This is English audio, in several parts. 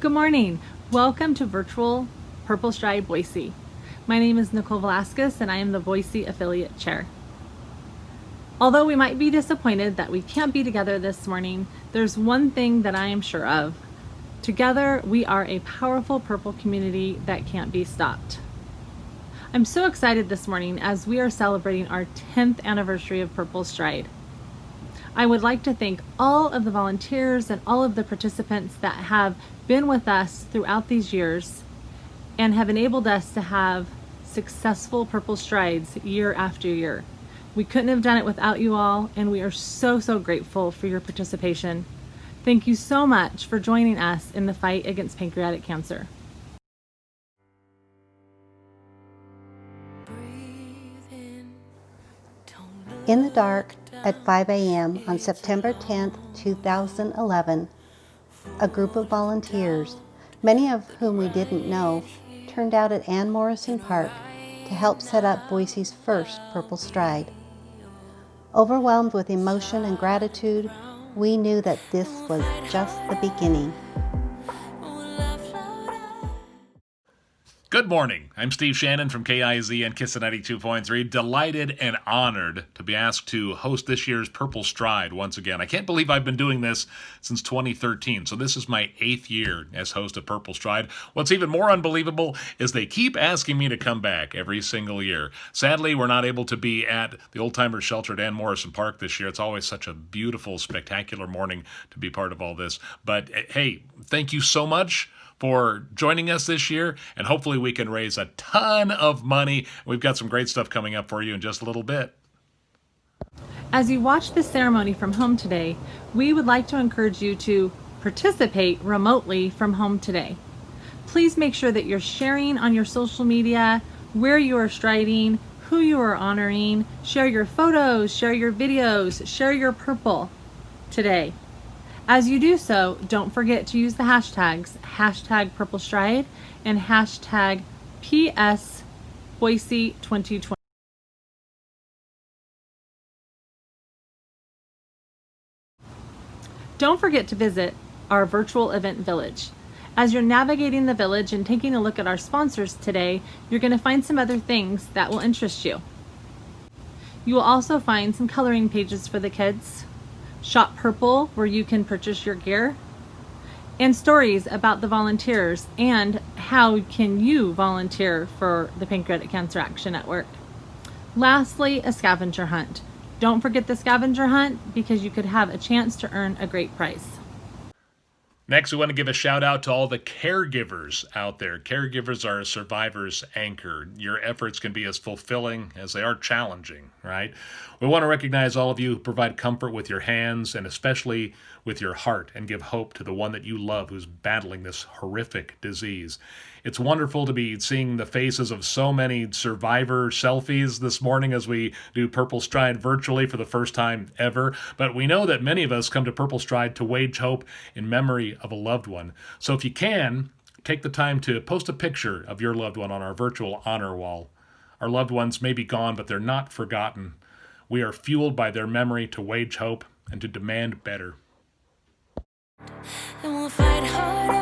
Good morning. Welcome to virtual PurpleStride Boise. My name is Nicole Velasquez and I am the Boise Affiliate Chair. Although we might be disappointed that we can't be together this morning, there's one thing that I am sure of. Together, we are a powerful purple community that can't be stopped. I'm so excited this morning as we are celebrating our 10th anniversary of PurpleStride. I would like to thank all of the volunteers and all of the participants that have been with us throughout these years and have enabled us to have successful Purple Strides year after year. We couldn't have done it without you all, and we are so grateful for your participation. Thank you so much for joining us in the fight against pancreatic cancer. In the dark at 5 a.m. on September 10, 2011, a group of volunteers, many of whom we didn't know, turned out at Ann Morrison Park to help set up Boise's first Purple Stride. Overwhelmed with emotion and gratitude, we knew that this was just the beginning. Good morning. I'm Steve Shannon from KIZ and KISS 92.3. Delighted and honored to be asked to host this year's Purple Stride once again. I can't believe I've been doing this since 2013, so this is my 8th year as host of Purple Stride. What's even more unbelievable is they keep asking me to come back every single year. Sadly, we're not able to be at the Old Timers Shelter at Ann Morrison Park this year. It's always such a beautiful, spectacular morning to be part of all this. But hey, thank you so much for joining us this year, and hopefully we can raise a ton of money. We've got some great stuff coming up for you in just a little bit. As you watch this ceremony from home today, we would like to encourage you to participate remotely from home today. Please make sure that you're sharing on your social media where you are striding, who you are honoring, share your photos, share your videos, share your purple today. As you do so, don't forget to use the hashtags #PurpleStride and #PSBoise2020. Don't forget to visit our virtual event village. As you're navigating the village and taking a look at our sponsors today, you're going to find some other things that will interest you. You will also find some coloring pages for the kids, Shop Purple, where you can purchase your gear, and stories about the volunteers and how can you volunteer for the Pancreatic Cancer Action Network. Lastly, a scavenger hunt. Don't forget the scavenger hunt because you could have a chance to earn a great prize. Next, we want to give a shout out to all the caregivers out there. Caregivers are a survivor's anchor. Your efforts can be as fulfilling as they are challenging, right? We want to recognize all of you who provide comfort with your hands and especially with your heart and give hope to the one that you love who's battling this horrific disease. It's wonderful to be seeing the faces of so many survivor selfies this morning as we do Purple Stride virtually for the first time ever. But we know that many of us come to Purple Stride to wage hope in memory of a loved one. So if you can, take the time to post a picture of your loved one on our virtual honor wall. Our loved ones may be gone, but they're not forgotten. We are fueled by their memory to wage hope and to demand better. And we'll fight harder.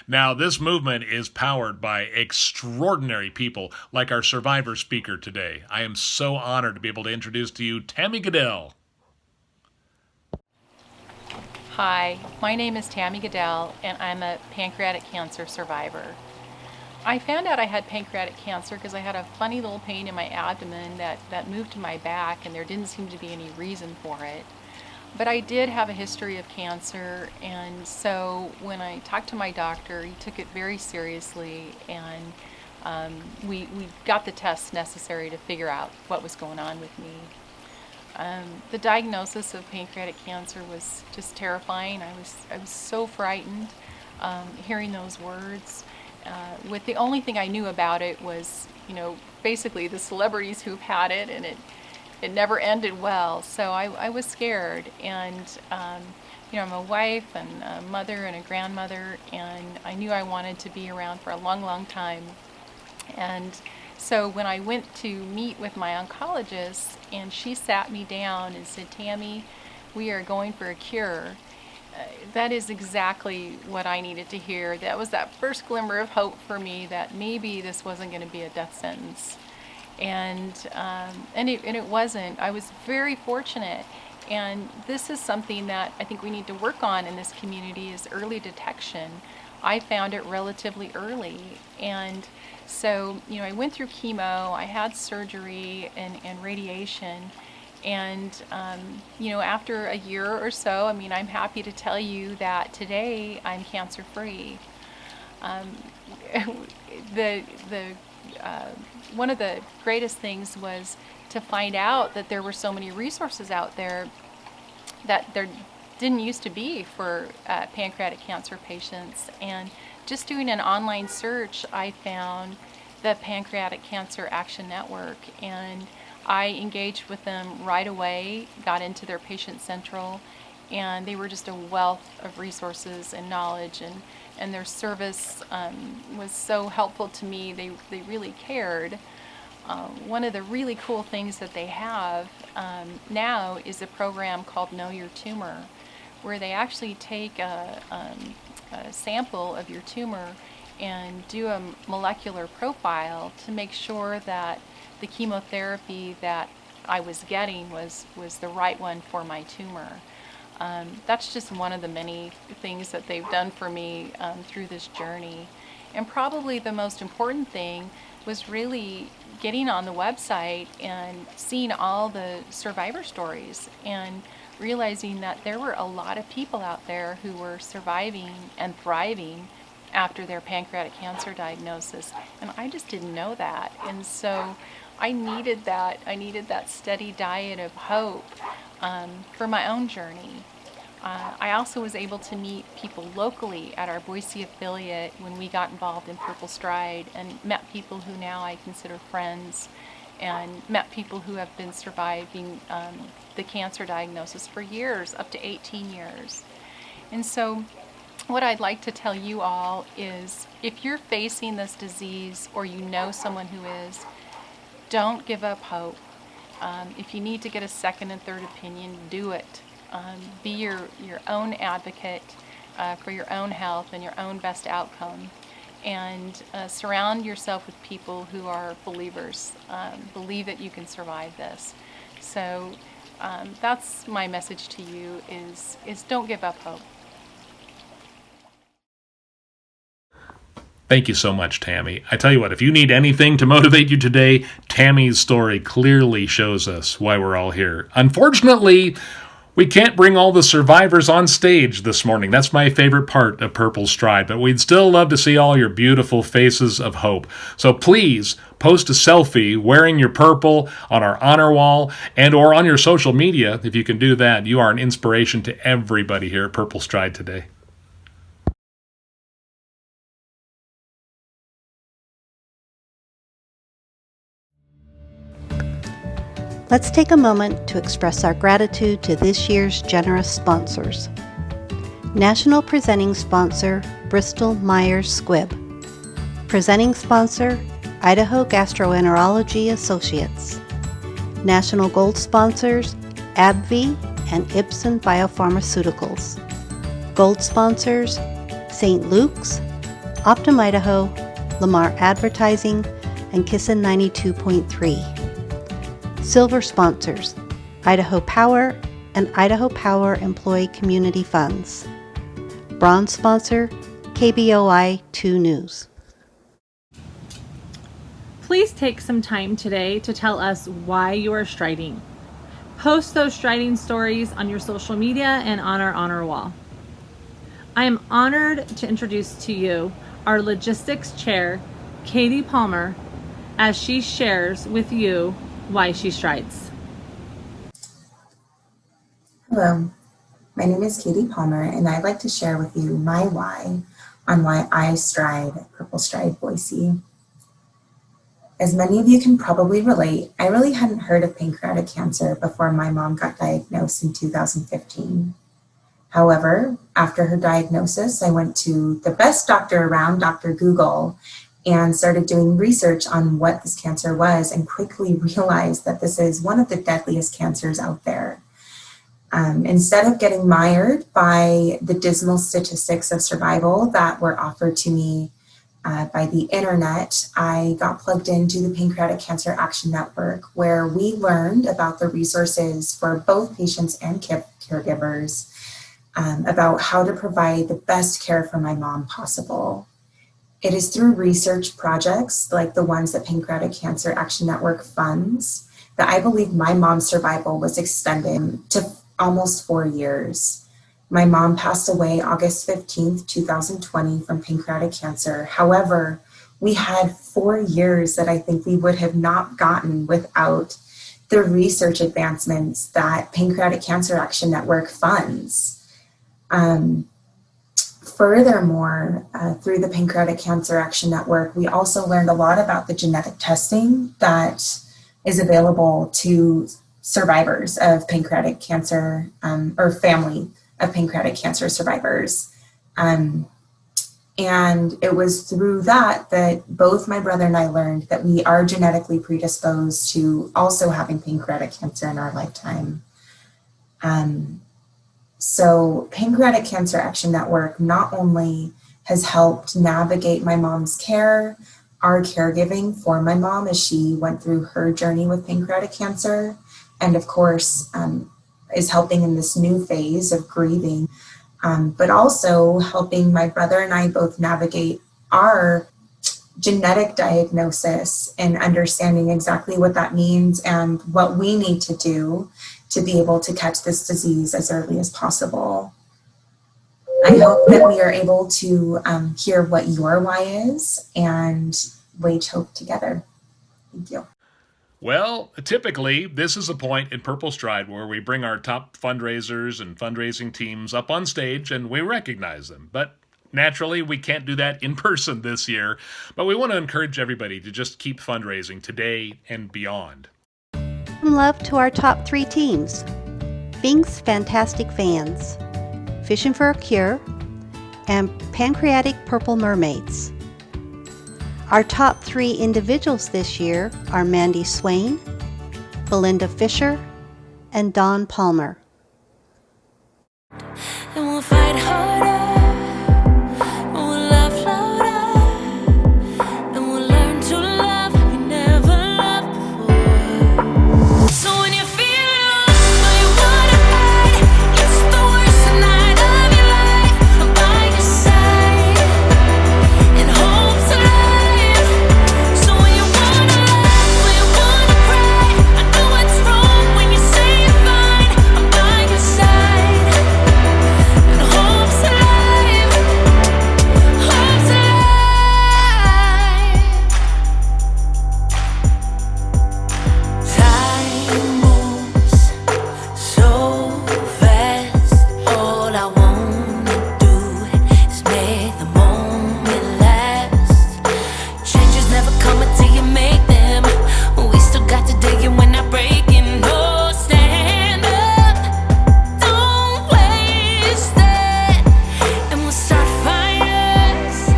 Now, this movement is powered by extraordinary people like our survivor speaker today. I am so honored to be able to introduce to you Tammy Goodell. Hi, my name is Tammy Goodell, and I'm a pancreatic cancer survivor. I found out I had pancreatic cancer because I had a funny little pain in my abdomen that moved to my back, and there didn't seem to be any reason for it. But I did have a history of cancer, and so when I talked to my doctor, he took it very seriously, and we got the tests necessary to figure out what was going on with me. The diagnosis of pancreatic cancer was just terrifying. I was so frightened hearing those words, with the only thing I knew about it was, basically the celebrities who've had it, and it never ended well. So I was scared, and I'm a wife and a mother and a grandmother, and I knew I wanted to be around for a long, long time. And so when I went to meet with my oncologist, and she sat me down and said, "Tammy, we are going for a cure," that is exactly what I needed to hear. That was that first glimmer of hope for me that maybe this wasn't going to be a death sentence. And it wasn't. I was very fortunate. And this is something that I think we need to work on in this community, is early detection. I found it relatively early. And so, I went through chemo, I had surgery and radiation. And, after a year or so, I'm happy to tell you that today I'm cancer free. Um, the one of the greatest things was to find out that there were so many resources out there that there didn't used to be for pancreatic cancer patients. And just doing an online search, I found the Pancreatic Cancer Action Network, and I engaged with them right away, got into their patient central, and they were just a wealth of resources and knowledge, and their service was so helpful to me. They really cared. One of the really cool things that they have now is a program called Know Your Tumor, where they actually take a sample of your tumor and do a molecular profile to make sure that the chemotherapy that I was getting was the right one for my tumor. That's just one of the many things that they've done for me through this journey. And probably the most important thing was really getting on the website and seeing all the survivor stories and realizing that there were a lot of people out there who were surviving and thriving after their pancreatic cancer diagnosis. And I just didn't know that. And so I needed that. I needed that steady diet of hope for my own journey. I also was able to meet people locally at our Boise affiliate when we got involved in PurpleStride, and met people who now I consider friends, and met people who have been surviving the cancer diagnosis for years, up to 18 years. And so what I'd like to tell you all is, if you're facing this disease or you know someone who is, don't give up hope. If you need to get a second and third opinion, do it. Be your own advocate for your own health and your own best outcome. And surround yourself with people who are believers, believe that you can survive this. So that's my message to you, is don't give up hope. Thank you so much, Tammy. I tell you what, if you need anything to motivate you today, Tammy's story clearly shows us why we're all here. Unfortunately, we can't bring all the survivors on stage this morning. That's my favorite part of PurpleStride, but we'd still love to see all your beautiful faces of hope. So please post a selfie wearing your purple on our honor wall and or on your social media. If you can do that, you are an inspiration to everybody here at PurpleStride today. Let's take a moment to express our gratitude to this year's generous sponsors. National Presenting Sponsor, Bristol Myers Squibb. Presenting Sponsor, Idaho Gastroenterology Associates. National Gold Sponsors, AbbVie and Ipsen Biopharmaceuticals. Gold Sponsors, St. Luke's, Optum Idaho, Lamar Advertising, and Kissin 92.3. Silver Sponsors, Idaho Power and Idaho Power Employee Community Funds. Bronze Sponsor, KBOI 2 News. Please take some time today to tell us why you are striding. Post those striding stories on your social media and on our honor wall. I am honored to introduce to you our logistics chair, Katie Palmer, as she shares with you why she strides. Hello, my name is Katie Palmer, and I'd like to share with you my why on why I stride at PurpleStride Boise. As many of you can probably relate, I really hadn't heard of pancreatic cancer before my mom got diagnosed in 2015. However, after her diagnosis, I went to the best doctor around, Dr. Google, and started doing research on what this cancer was and quickly realized that this is one of the deadliest cancers out there. Instead of getting mired by the dismal statistics of survival that were offered to me by the internet, I got plugged into the Pancreatic Cancer Action Network, where we learned about the resources for both patients and caregivers, about how to provide the best care for my mom possible. It is through research projects like the ones that Pancreatic Cancer Action Network funds that I believe my mom's survival was extended to almost 4 years. My mom passed away August 15th, 2020 from pancreatic cancer. However, we had 4 years that I think we would have not gotten without the research advancements that Pancreatic Cancer Action Network funds. Furthermore, through the Pancreatic Cancer Action Network, we also learned a lot about the genetic testing that is available to survivors of pancreatic cancer, or family of pancreatic cancer survivors. And it was through that both my brother and I learned that we are genetically predisposed to also having pancreatic cancer in our lifetime. So Pancreatic Cancer Action Network not only has helped navigate my mom's care, our caregiving for my mom as she went through her journey with pancreatic cancer, and of course is helping in this new phase of grieving, but also helping my brother and I both navigate our genetic diagnosis and understanding exactly what that means and what we need to do to be able to catch this disease as early as possible. I hope that we are able to hear what your why is and wage hope together. Thank you. Well, typically, this is a point in PurpleStride where we bring our top fundraisers and fundraising teams up on stage and we recognize them. But naturally, we can't do that in person this year. But we want to encourage everybody to just keep fundraising today and beyond. Love to our top 3 teams: Bing's Fantastic Fans, Fishing for a Cure, and Pancreatic Purple Mermaids. Our top 3 individuals this year are Mandy Swain, Belinda Fisher, and Dawn Palmer. And we'll fight harder, and we'll laugh louder, and we'll learn to love like we never loved before. So when you feel lost or you wanna hide, it's the worst night of your life. I'm by your side, and hope's alive. So when you wanna laugh, when you wanna cry, I know what's wrong when you say you're fine. I'm by your side, and hope's alive. Hope's alive. Time moves so fast. All I wanna do is make the moment last. Changes never come until you make them. We still got today and we're not breaking. No, stand up, don't waste it. And we'll start fires,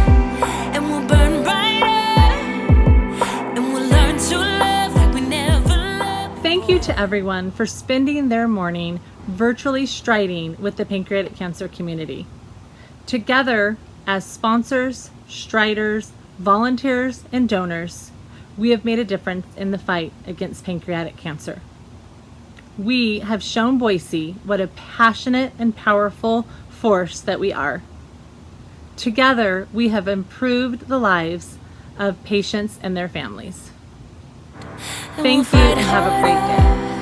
and we'll burn brighter, and we'll learn to love like we never loved. Thank you to everyone for spending their morning virtually striding with the pancreatic cancer community. Together, as sponsors, striders, volunteers, and donors, we have made a difference in the fight against pancreatic cancer. We have shown Boise what a passionate and powerful force that we are. Together, we have improved the lives of patients and their families. Thank you and have a great day.